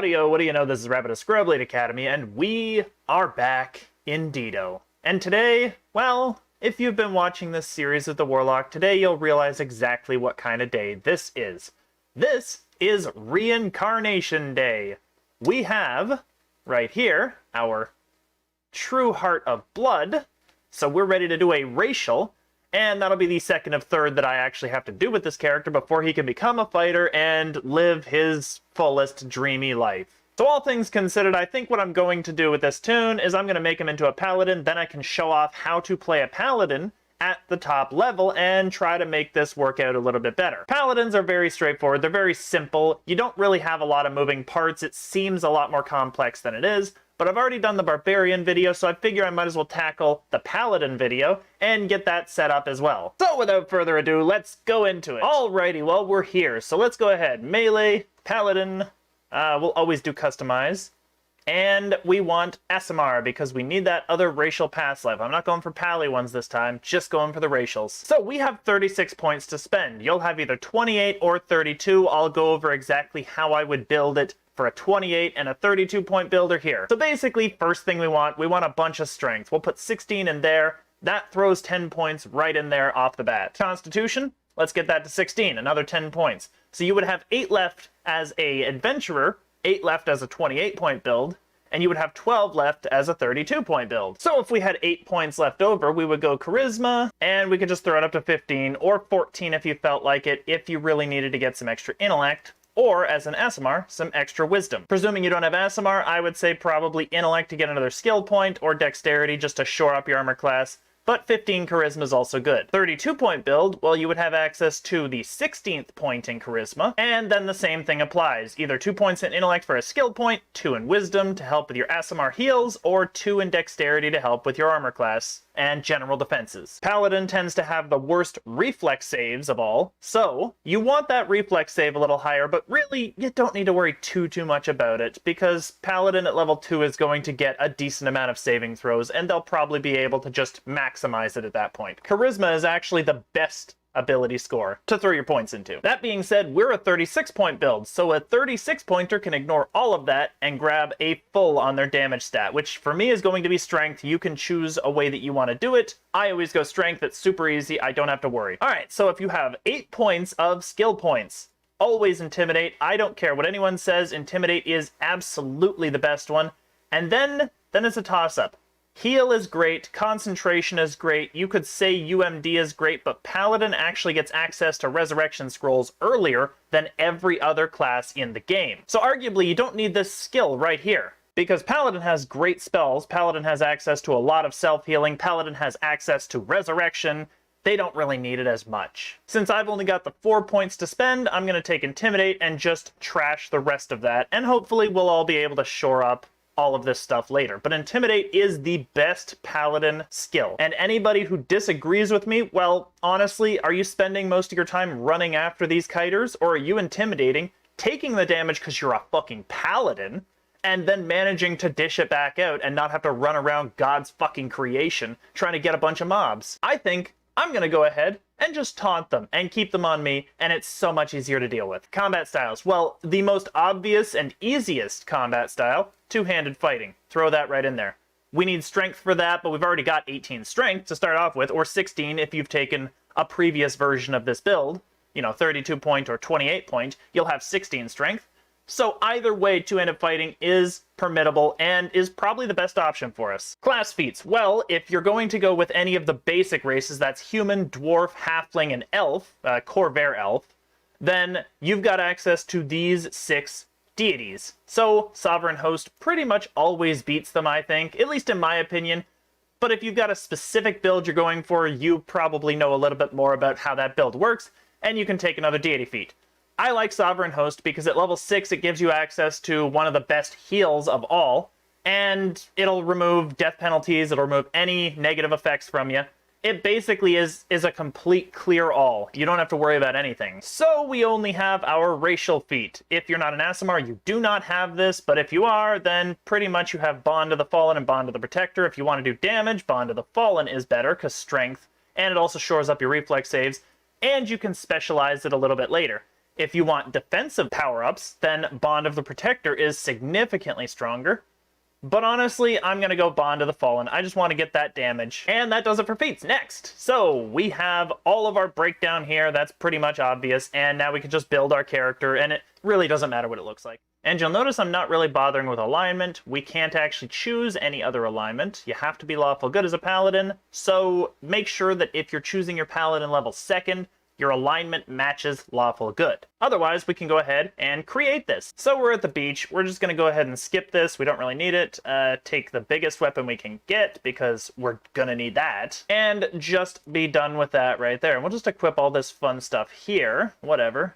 Howdy-o, what do you know, this is Rabbit of ScrubLeet Academy, and we are back indeedo. And today, well, if you've been watching this series of the Warlock, today you'll realize exactly what kind of day this is. This is Reincarnation Day. We have, right here, our True Heart of Blood, so we're ready to do a racial, and that'll be the second of third that I actually have to do with this character before he can become a fighter and live his fullest dreamy life. So all things considered, I think what I'm going to do with this tune is I'm going to make him into a Paladin, then I can show off how to play a Paladin at the top level and try to make this work out a little bit better. Paladins are very straightforward, they're very simple, you don't really have a lot of moving parts, it seems a lot more complex than it is, but I've already done the Barbarian video, so I figure I might as well tackle the Paladin video and get that set up as well. So without further ado, let's go into it. Alrighty, well, we're here, so let's go ahead. Melee, Paladin, we'll always do customize. And we want SMR because we need that other racial pass life. I'm not going for Pally ones this time, just going for the racials. So we have 36 points to spend. You'll have either 28 or 32. I'll go over exactly how I would build it for a 28 and a 32 point builder here. So basically, first thing we want a bunch of strength. We'll put 16 in there. That throws 10 points right in there off the bat. Constitution, let's get that to 16, another 10 points. So you would have 8 left as a adventurer, 8 left as a 28 point build, and you would have 12 left as a 32 point build. So if we had 8 points left over, we would go charisma, and we could just throw it up to 15, or 14 if you felt like it, if you really needed to get some extra intellect, or as an SMR, some extra wisdom. Presuming you don't have SMR, I would say probably intellect to get another skill point, or dexterity just to shore up your armor class, but 15 charisma is also good. 32 point build, well, you would have access to the 16th point in charisma, and then the same thing applies. Either 2 points in intellect for a skill point, 2 in wisdom to help with your SMR heals, or 2 in dexterity to help with your armor class and general defenses. Paladin tends to have the worst reflex saves of all, so you want that reflex save a little higher, but really you don't need to worry too much about it, because Paladin at level 2 is going to get a decent amount of saving throws, and they'll probably be able to just maximize it at that point. Charisma is actually the best ability score to throw your points into. That being said, we're a 36 point build, so a 36 pointer can ignore all of that and grab a full on their damage stat, which for me is going to be strength. You can choose a way that you want to do it. I always go strength, it's super easy, I don't have to worry. Alright, so if you have 8 points of skill points, always intimidate. I don't care what anyone says, intimidate is absolutely the best one. And then it's a toss-up. Heal is great, concentration is great, you could say UMD is great, but Paladin actually gets access to resurrection scrolls earlier than every other class in the game. So arguably you don't need this skill right here, because Paladin has great spells, Paladin has access to a lot of self-healing, Paladin has access to resurrection, they don't really need it as much. Since I've only got the 4 points to spend, I'm going to take Intimidate and just trash the rest of that, and hopefully we'll all be able to shore up all of this stuff later. But Intimidate is the best Paladin skill. And anybody who disagrees with me, well, honestly, are you spending most of your time running after these kiters, or are you intimidating, taking the damage because you're a fucking Paladin, and then managing to dish it back out and not have to run around God's fucking creation trying to get a bunch of mobs? I think I'm gonna go ahead and just taunt them and keep them on me, and it's so much easier to deal with. Combat styles. Well, the most obvious and easiest combat style, two-handed fighting. Throw that right in there. We need strength for that, but we've already got 18 strength to start off with, or 16 if you've taken a previous version of this build. You know, 32 point or 28 point, you'll have 16 strength. So either way, two-handed fighting is permittable and is probably the best option for us. Class feats. Well, if you're going to go with any of the basic races, that's human, dwarf, halfling, and elf, Corvair elf, then you've got access to these 6 deities. So Sovereign Host pretty much always beats them, I think, at least in my opinion. But if you've got a specific build you're going for, you probably know a little bit more about how that build works, and you can take another deity feat. I like Sovereign Host because at level 6 it gives you access to one of the best heals of all, and it'll remove death penalties, it'll remove any negative effects from you. It basically is a complete clear all. You don't have to worry about anything. So we only have our racial feat. If you're not an SMR, you do not have this, but if you are, then pretty much you have Bond of the Fallen and Bond of the Protector. If you want to do damage, Bond of the Fallen is better because strength, and it also shores up your reflex saves, and you can specialize it a little bit later. If you want defensive power-ups, then Bond of the Protector is significantly stronger. But honestly, I'm going to go Bond of the Fallen. I just want to get that damage. And that does it for feats. Next! So, we have all of our breakdown here. That's pretty much obvious. And now we can just build our character, and it really doesn't matter what it looks like. And you'll notice I'm not really bothering with alignment. We can't actually choose any other alignment. You have to be lawful good as a paladin. So, make sure that if you're choosing your paladin level 2nd, your alignment matches lawful good. Otherwise, we can go ahead and create this. So we're at the beach. We're just going to go ahead and skip this. We don't really need it. Take the biggest weapon we can get because we're going to need that. And just be done with that right there. And we'll just equip all this fun stuff here. Whatever.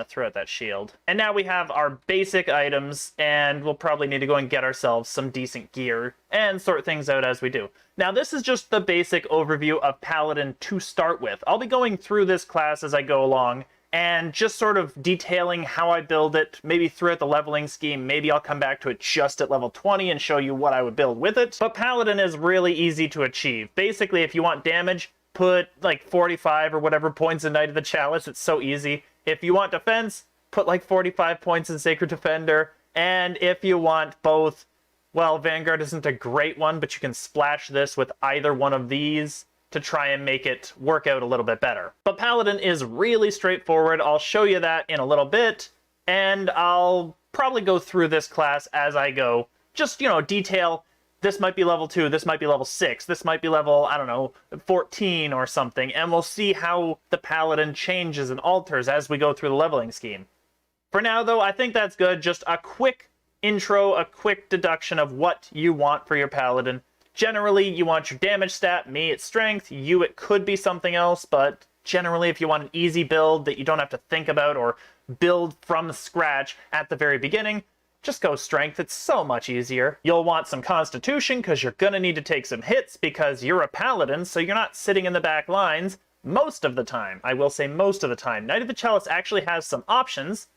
Throw out that shield. And now we have our basic items, and we'll probably need to go and get ourselves some decent gear and sort things out as we do. Now, this is just the basic overview of Paladin to start with. I'll be going through this class as I go along, and just sort of detailing how I build it, maybe throughout the leveling scheme. Maybe I'll come back to it just at level 20 and show you what I would build with it. But Paladin is really easy to achieve. Basically, if you want damage, put like 45 or whatever points in Knight of the Chalice. It's so easy. If you want defense, put like 45 points in Sacred Defender. And if you want both, well, Vanguard isn't a great one, but you can splash this with either one of these to try and make it work out a little bit better. But Paladin is really straightforward. I'll show you that in a little bit, and I'll probably go through this class as I go. Just, you know, detail, this might be level 2, this might be level 6, this might be level, I don't know, 14 or something, and we'll see how the Paladin changes and alters as we go through the leveling scheme. For now, though, I think that's good. Just a quick intro, a quick deduction of what you want for your Paladin. Generally, you want your damage stat. Me, it's strength. You, it could be something else, but generally, if you want an easy build that you don't have to think about or build from scratch at the very beginning, just go strength. It's so much easier. You'll want some constitution because you're gonna need to take some hits because you're a paladin, so you're not sitting in the back lines most of the time. I will say most of the time. Knight of the Chalice actually has some options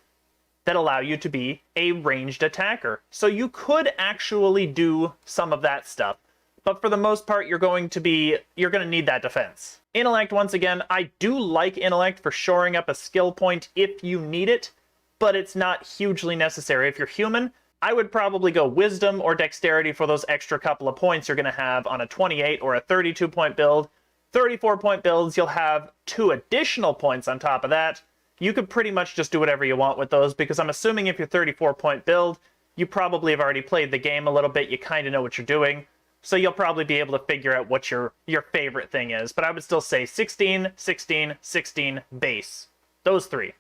that allow you to be a ranged attacker. So you could actually do some of that stuff. But for the most part, you're going to need that defense. Intellect, once again, I do like Intellect for shoring up a skill point if you need it, but it's not hugely necessary. If you're human, I would probably go Wisdom or Dexterity for those extra couple of points you're going to have on a 28 or a 32-point build. 34-point builds, you'll have 2 additional points on top of that. You could pretty much just do whatever you want with those, because I'm assuming if you're 34-point build, you probably have already played the game a little bit, you kind of know what you're doing. So you'll probably be able to figure out what your favorite thing is. But I would still say 16, 16, 16 base. Those 3.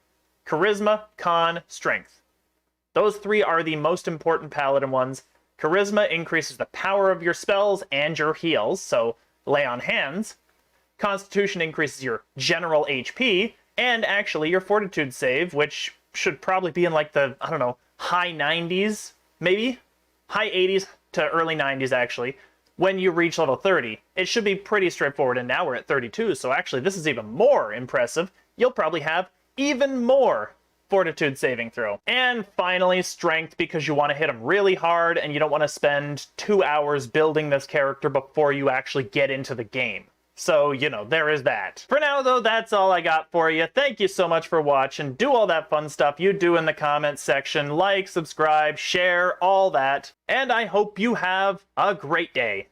Charisma, Con, Strength. Those 3 are the most important Paladin ones. Charisma increases the power of your spells and your heals, so lay on hands. Constitution increases your general HP, and actually your Fortitude save, which should probably be in like the, I don't know, high 90s, maybe? High 80s to early 90s, actually. When you reach level 30, it should be pretty straightforward, and now we're at 32, so actually this is even more impressive. You'll probably have even more Fortitude saving throw. And finally, Strength, because you want to hit them really hard, and you don't want to spend 2 hours building this character before you actually get into the game. So, you know, there is that. For now, though, that's all I got for you. Thank you so much for watching. Do all that fun stuff you do in the comments section. Like, subscribe, share, all that. And I hope you have a great day.